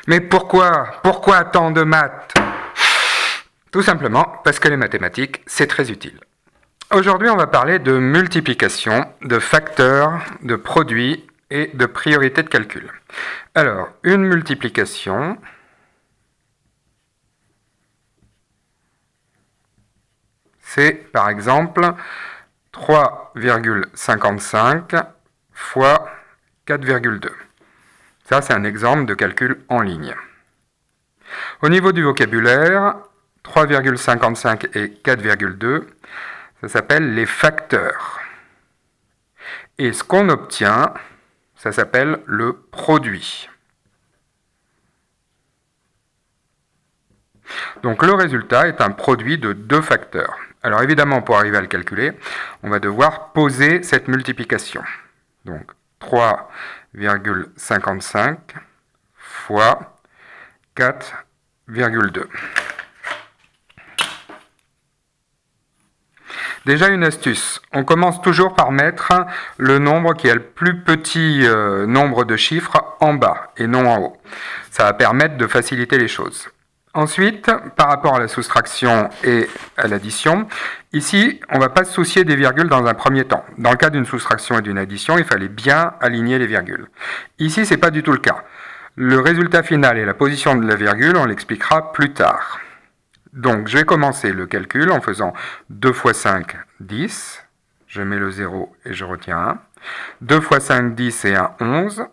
Mais pourquoi tant de maths? Tout simplement parce que les mathématiques, c'est très utile. Aujourd'hui, on va parler de multiplication, de facteurs, de produits et de priorité de calcul. Alors, une multiplication, c'est par exemple 3,55 fois 4,2. Ça, c'est un exemple de calcul en ligne. Au niveau du vocabulaire, 3,55 et 4,2, ça s'appelle les facteurs. Et ce qu'on obtient, ça s'appelle le produit. Donc le résultat est un produit de deux facteurs. Alors évidemment, pour arriver à le calculer, on va devoir poser cette multiplication. Donc 3,55 fois 4,2. Déjà une astuce, on commence toujours par mettre le nombre qui a le plus petit nombre de chiffres en bas et non en haut. Ça va permettre de faciliter les choses. Ensuite, par rapport à la soustraction et à l'addition, ici, on ne va pas se soucier des virgules dans un premier temps. Dans le cas d'une soustraction et d'une addition, il fallait bien aligner les virgules. Ici, ce n'est pas du tout le cas. Le résultat final et la position de la virgule, on l'expliquera plus tard. Donc, je vais commencer le calcul en faisant 2 fois 5, 10. Je mets le 0 et je retiens 1. 2 fois 5, 10 et 1, 11.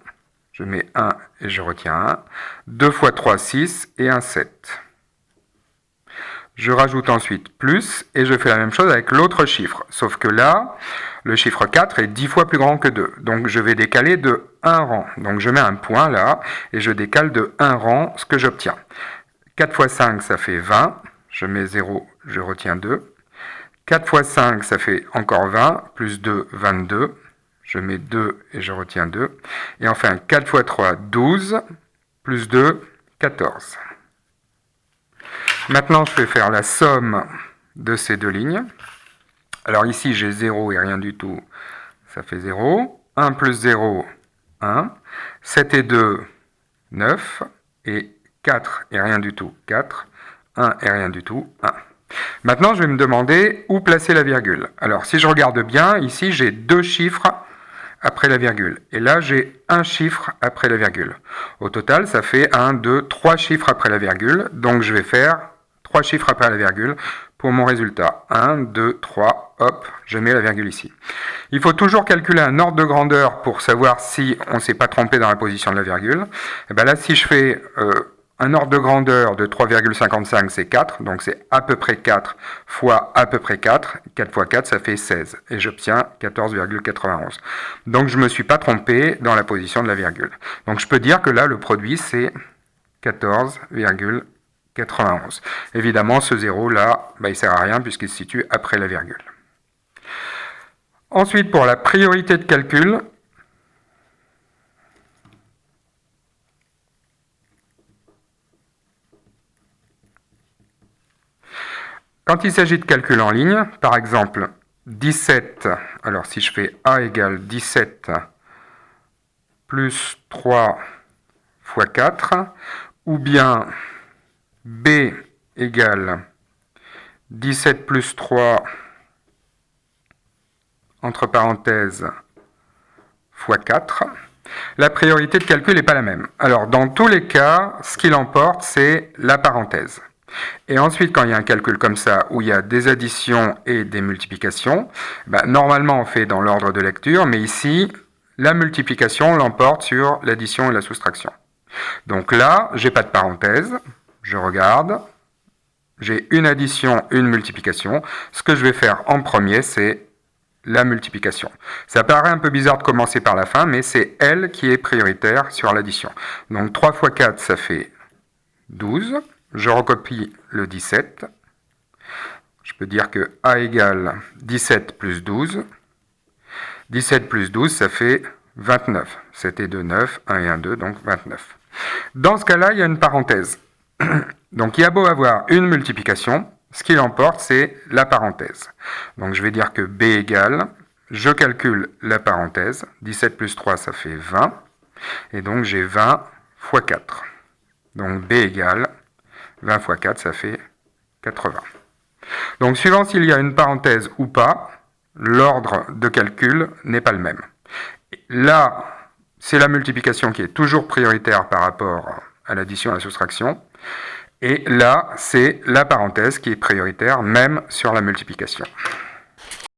Je mets 1 et je retiens 1. 2 fois 3, 6 et 1, 7. Je rajoute ensuite plus et je fais la même chose avec l'autre chiffre. Sauf que là, le chiffre 4 est 10 fois plus grand que 2. Donc je vais décaler de 1 rang. Donc je mets un point là et je décale de 1 rang ce que j'obtiens. 4 fois 5, ça fait 20. Je mets 0, je retiens 2. 4 fois 5, ça fait encore 20. Plus 2, 22. Je mets 2 et je retiens 2. Et enfin, 4 fois 3, 12. Plus 2, 14. Maintenant, je vais faire la somme de ces deux lignes. Alors ici, j'ai 0 et rien du tout. Ça fait 0. 1 plus 0, 1. 7 et 2, 9. Et 4 et rien du tout, 4. 1 et rien du tout, 1. Maintenant, je vais me demander où placer la virgule. Alors, si je regarde bien, ici, j'ai deux chiffres après la virgule. Et là, j'ai un chiffre après la virgule. Au total, ça fait 1, 2, 3 chiffres après la virgule. Donc, je vais faire 3 chiffres après la virgule pour mon résultat. 1, 2, 3, hop, je mets la virgule ici. Il faut toujours calculer un ordre de grandeur pour savoir si on ne s'est pas trompé dans la position de la virgule. Et bien là, si je fais un ordre de grandeur de 3,55, c'est 4. Donc c'est à peu près 4 fois à peu près 4. 4 fois 4, ça fait 16. Et j'obtiens 14,91. Donc je ne me suis pas trompé dans la position de la virgule. Donc je peux dire que là, le produit, c'est 14,91. Évidemment, ce 0 là, il ne sert à rien puisqu'il se situe après la virgule. Ensuite, pour la priorité de calcul, quand il s'agit de calcul en ligne, par exemple 17, alors si je fais A égale 17 plus 3 fois 4, ou bien B égale 17 plus 3 entre parenthèses fois 4, la priorité de calcul n'est pas la même. Alors dans tous les cas, ce qui l'emporte, c'est la parenthèse. Et ensuite, quand il y a un calcul comme ça, où il y a des additions et des multiplications, normalement on fait dans l'ordre de lecture, mais ici, la multiplication l'emporte sur l'addition et la soustraction. Donc là, j'ai pas de parenthèse, je regarde, j'ai une addition, une multiplication. Ce que je vais faire en premier, c'est la multiplication. Ça paraît un peu bizarre de commencer par la fin, mais c'est elle qui est prioritaire sur l'addition. Donc 3 fois 4, ça fait 12. Je recopie le 17. Je peux dire que A égale 17 plus 12. 17 plus 12, ça fait 29. 7 et 2, 9. 1 et 1, 2, donc 29. Dans ce cas-là, il y a une parenthèse. Donc il y a beau avoir une multiplication, ce qui l'emporte, c'est la parenthèse. Donc je vais dire que B égale, je calcule la parenthèse. 17 plus 3, ça fait 20. Et donc j'ai 20 fois 4. Donc B égale 20 fois 4, ça fait 80. Donc suivant s'il y a une parenthèse ou pas, l'ordre de calcul n'est pas le même. Là, c'est la multiplication qui est toujours prioritaire par rapport à l'addition et à la soustraction. Et là, c'est la parenthèse qui est prioritaire même sur la multiplication.